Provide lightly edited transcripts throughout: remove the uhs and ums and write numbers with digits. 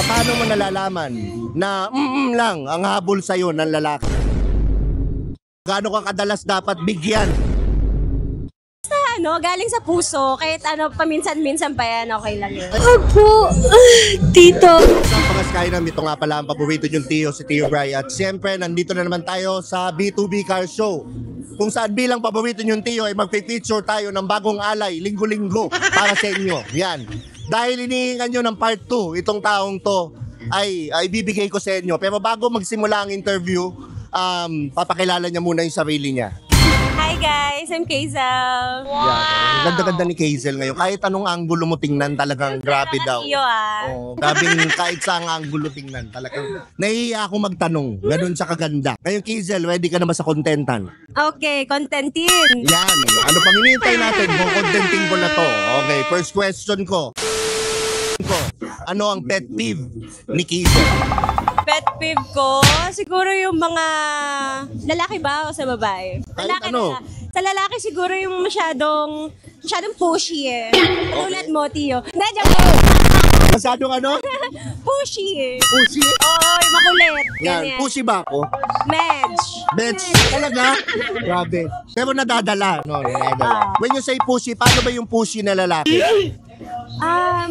Paano mo nalalaman na lang ang habol sa'yo ng lalaki? Gaano ka kadalas dapat bigyan? Galing sa puso, kahit paminsan-minsan pa yan, okay lang yun. Opo, tito. Sa Pangaskay na, ito nga pala ang paborito yung Tio, si Tio Bry. At siyempre, nandito na naman tayo sa B2B Car Show. Kung saan bilang paborito yung Tio ay magpe-feature tayo ng bagong alay, linggo-linggo, para sa inyo. Yan. Dahil inihingan nyo ng part 2, itong taong to ay bibigay ko sa inyo. Pero bago magsimula ang interview, papakilala niya muna yung sarili niya. Hi guys, I'm Kazel. Wow! Yan. Ganda-ganda ni Kazel ngayon. Kahit anong anggulo mo tingnan, talagang grabe daw. Iyo Oh, grabing kahit sa anggulo tingnan, talagang nahihiya ako magtanong. Ganun sa kaganda. Ngayon Kazel, ready ka na ba sa contentan? Okay, contentin. Yan. Ano pang hinihintay natin kung contenting ko na to? Okay, first question ko. Ano ang pet peeve ni Kazel? Pet peeve ko, siguro yung mga lalaki ba o sa babae? Kahit Lalaki ano. Sa lalaki siguro yung masyadong pushy eh. Tulad mo, Tio. Masyadong ano? Pushy eh. Pushy? Oo, yung makulit. Yan, Ganyan. pushy ba ako? Medj. Bench, talaga? Grabe. Pero nadadala. No, nadadala. When you say pushy, paano ba yung pushy na lalaki?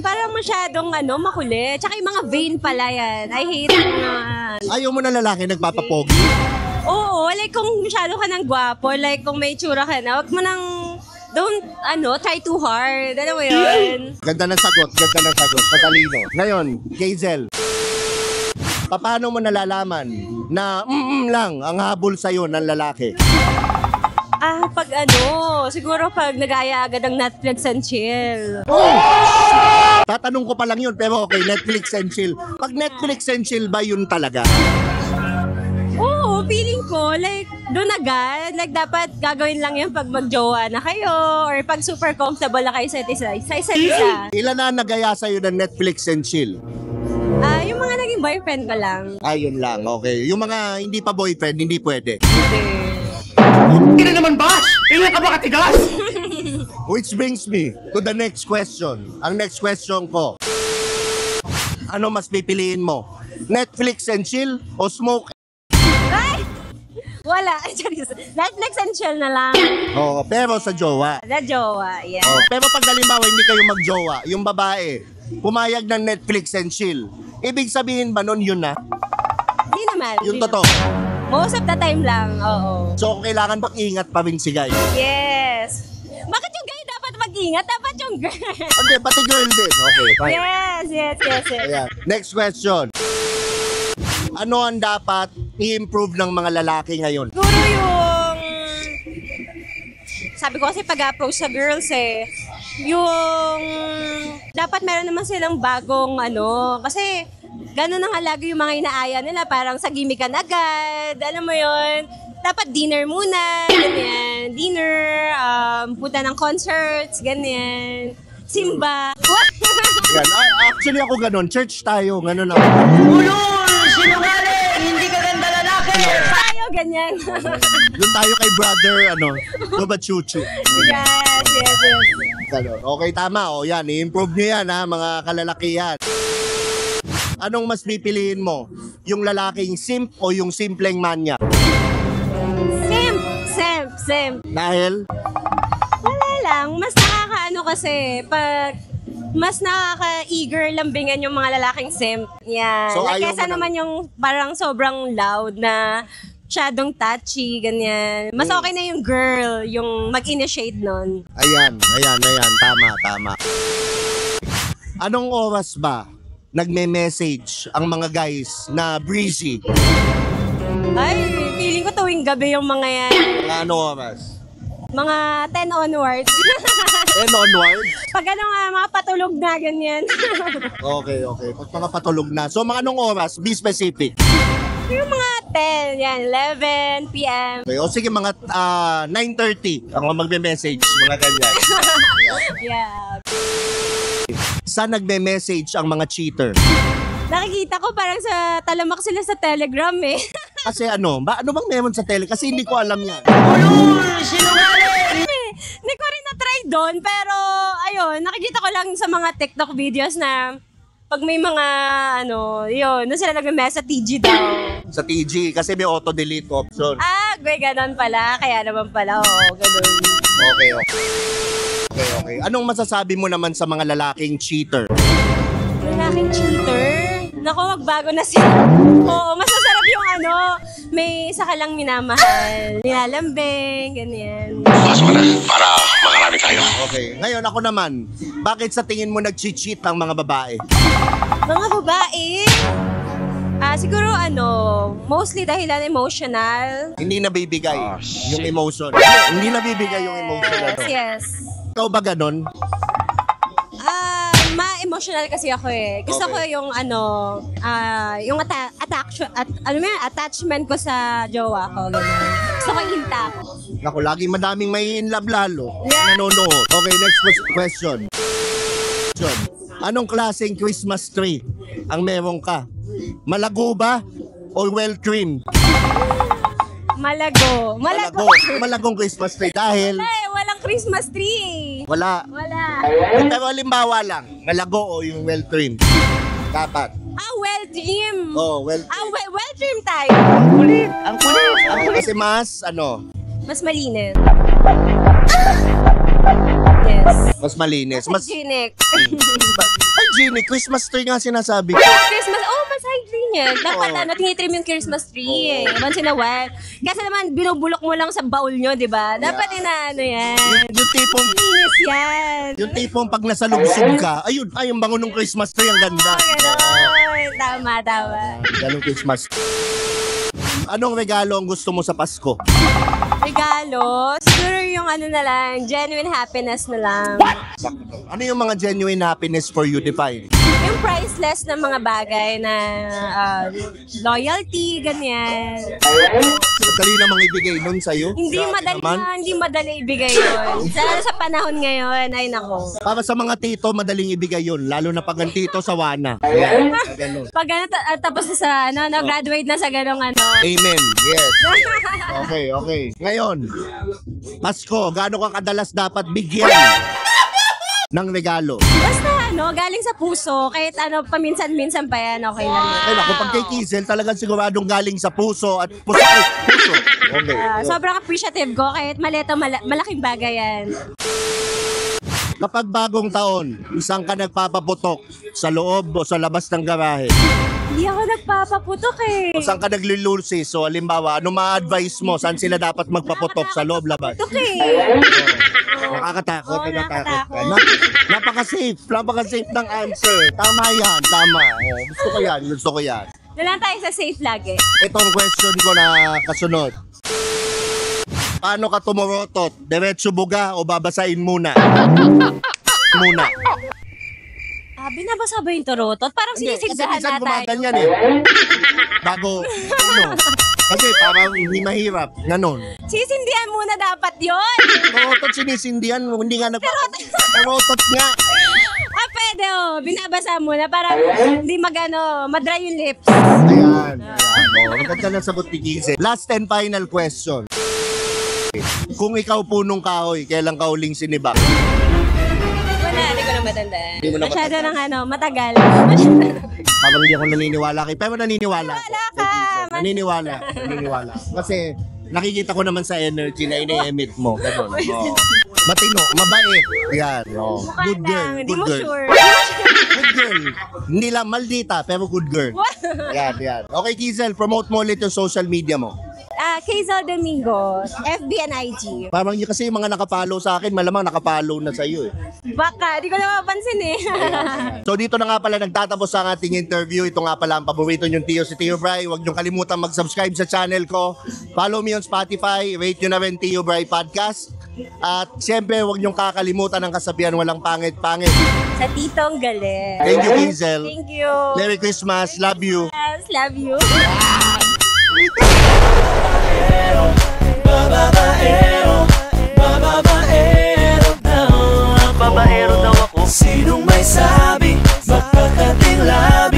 Parang masyadong makulit. Tsaka yung mga vain pala yan. I hate mga... Ayaw mo na lalaki nagpapapogi? Oo, like kung masyado ka ng gwapo, like kung may tsura ka na, wag mo nang... Don't, try too hard. Ano mo yun? Ganda ng sagot, patalino. Ngayon, Kazel, paano mo nalalaman na lang ang habol sa'yo ng lalaki? Pag siguro pag nag-aya agad ng Netflix and chill. Tatanong ko pa lang yun, pero okay, Netflix and chill. Pag Netflix and chill ba yun talaga? Oo, feeling ko, like, doon agad. Like, dapat gagawin lang yun pag mag-jowa na kayo or pag super comfortable na kayo sa isa't isa. Ilan na nagaya sa'yo ng Netflix and chill? Yung mga naging boyfriend ko lang. Ayun lang, okay. Yung mga hindi pa boyfriend, hindi pwede. Hindi na naman, Bash! Kailan ka ba katigas? Which brings me to the next question. Ang next question ko, ano mas pipiliin mo? Netflix and chill o smoke? Ay! Wala. Netflix and chill na lang. Oo, pero sa jowa. Na jowa, yeah. Oh, pero pag halimbawa hindi kayo magjowa, yung babae, pumayag ng Netflix and chill, ibig sabihin ba nun yun na? Hindi naman. Yung hindi totoo. naman. Most of the time lang, oo. So kailangan mag-ingat pa rin si guy. Yes. Bakit yung guy dapat mag-ingat? Dapat yung girl. Hindi, pati girl din. Okay, fine. Yes. Ayan. Next question. Ano ang dapat i-improve ng mga lalaki ngayon? Siguro yung... Sabi ko kasi pag-approach sa girls yung... Dapat meron naman silang bagong kasi... Gano'n na nga lagi yung mga inaaya nila, parang sa gimikan agad, alam mo yon. Dapat dinner muna, ganyan. Dinner, punta ng concerts, ganyan. Simba. Yan. Actually ako ganun, church tayo, ganun ako. Ulul! Sinungaling! Hindi ka ganda lalaki! Tayo, ganyan. Doon tayo kay brother, Baba Chuchu. Yes. Ganun. Okay, tama. O yan, i-improve nyo yan mga kalalakihan. Anong mas pipiliin mo? Yung lalaking simp o yung simpleng manya? Simp. Dahil? Wala lang. Mas nakakaano kasi, pag mas nakaka-eager lambingan yung mga lalaking simp. Yan. So, ayaw Kesa mo naman yung parang sobrang loud na masyadong touchy, ganyan. Mas okay na yung girl, yung mag-initiate nun. Ayan. Tama. Anong oras ba nagme-message ang mga guys na breezy? Ay, feeling ko tuwing gabi yung mga yan. Ano oras? Mga 10 onwards. 10 onwards? Pag mga patulog na, ganyan. Okay. Pag mga patulog na. So mga anong oras? Be specific. Yung mga 10, yan, 11 p.m. Okay, o sige mga 9:30 ang magme-message, mga ganyan. Yeah. Saan nagme-message ang mga cheater? Nakikita ko parang sa talamak sila sa Telegram Kasi ano bang meron sa tele? Kasi hindi ko alam yan. Ulul! Sinungaling! Hindi ko rin na-try doon, pero ayun, nakikita ko lang sa mga TikTok videos na pag may mga, yun, doon sila nag-mess sa TG daw. Sa TG, kasi may auto-delete option. May ganon pala. Kaya naman pala, ganon. Okay. Okay. Anong masasabi mo naman sa mga lalaking cheater? Lalaking cheater? Naku, magbago na sila. Oo, mas masarap yung may isa ka lang minamahal. Nilalambing, ganyan. Pasok na para makarami tayo. Okay. Ngayon ako naman, bakit sa tingin mo nag-cheat ang mga babae? Mga babae? Siguro mostly dahilan emotional. Hindi nabibigay yung emotion. Hindi nabibigay yung emotion. Yes. Ikaw ba ganon? Ma-emotional kasi ako eh. Gusto ko yung yung attachment ko sa jowa ko. Ganun. Gusto ko hinta ko. Naku, lagi madaming may in love lalo. Yeah. Nanonood. Okay, next question. Anong klaseng Christmas tree ang meron ka? Malago ba o well-trimmed? Malago. Malagong Christmas tree dahil Walang Christmas tree. wala. Pero halimbawa lang, malago o yung well-trimmed? Dapat. Well-trimmed. Oh, Well-trimmed tayo. Ang kulit. kasi mas, Mas malinis. Yes. mas malinis. Mas Hygienic. hygienic. Christmas tree nga sinasabi ko. Christmas, mas hygienic yan. Dapat tinitrim yung Christmas tree eh. Once in a while. Kasi naman, binubulok mo lang sa bowl nyo, di ba? Dapat yan. Yung tipong, Linis yan. yung tipong pag nasalubsog ka, ayun, ay, yung bango ng Christmas tree, ang ganda. Ganon. Tama. Ganong Christmas. Anong regalo ang gusto mo sa Pasko? Regalo? Siguro yung na lang, genuine happiness na lang. Ano yung mga genuine happiness for you, define? Yung priceless na mga bagay na loyalty, ganyan. Madali namang ibigay nun sa'yo? Hindi madali ibigay yun. Sa panahon ngayon, ay nako. Para sa mga tito, madaling ibigay yun. Lalo na pag ang tito sa wana. Ayan, ganun. Pag tapos na sa graduate na sa ganong Amen. Yes. Okay. Ngayon, Pasko, gaano ka kadalas dapat bigyan ng regalo? Basta galing sa puso, kahit paminsan-minsan pa yan, okay lang. Ayun, ako pag kay Kizel, talagang siguradong galing sa puso at puso. Okay. Sobrang appreciative ko, kahit malaking bagay yan. Kapag bagong taon, isang ka nagpapaputok sa loob o sa labas ng garahe? Hindi ako nagpapaputok eh. O saan ka naglilulsi? So, halimbawa, ano ma-advise mo? Saan sila dapat magpaputok? Sa loob, labas? Putok eh. Nakakatakot, Oo, nakatakot. nakakatakot. Napaka-safe ng answer. Tama yan, tama. Gusto ko yan. Doon tayo sa safe lagi. Itong question ko na kasunod. Paano ka tumorotot? Diretso buga o babasain muna? Binabasa ba yung turotot? Parang Hindi, sinisigdahan kasi minsan na tayo. gumaganyan eh. Bago, kasi parang hindi mahirap. Ganon. Sisindihan muna dapat yun. Turotot sinisindihan mo, hindi nga turotot nga. Pwede binabasa muna para hindi madry yung lips. Ayan. Maganda na sagot ni Kize. Last and final question. Kung ikaw punong kahoy, kailan ka huling sinibak? Wala, hindi ko na matandaan. Hindi mo na Masyado ng matagal. Parang hindi ako naniniwala kay, pero naniniwala. Wala ka. Naniniwala. Kasi nakikita ko naman sa energy na ini-emit mo. Ganun. Matino, mabait. Yan. Good girl. Hindi Good mo girl. sure. Good girl. Hindi lang maldita, pero good girl. Yan. Okay, Kizel, promote mo ulit yung social media mo. Quezal Domingo, FB and IG. Parang yun kasi yung mga nakapollow sa akin, malamang nakapollow na sa iyo eh. Baka, di ko na mapansin eh. So dito na nga pala nagtatapos ang ating interview. Ito nga pala ang paborito niyong Tio, si Tio Bry. Huwag niyong kalimutan mag-subscribe sa channel ko. Follow me on Spotify. Rate nyo na rin Tio Bry Podcast. At siyempre, huwag niyong kakalimutan ang kasabihan walang pangit-pangit. Sa Titong Galit. Thank you, Kizel. Thank you. Merry Christmas. Love you. Yes, love you. Babaero daw ako. Sinong may sabi, magkakating labi.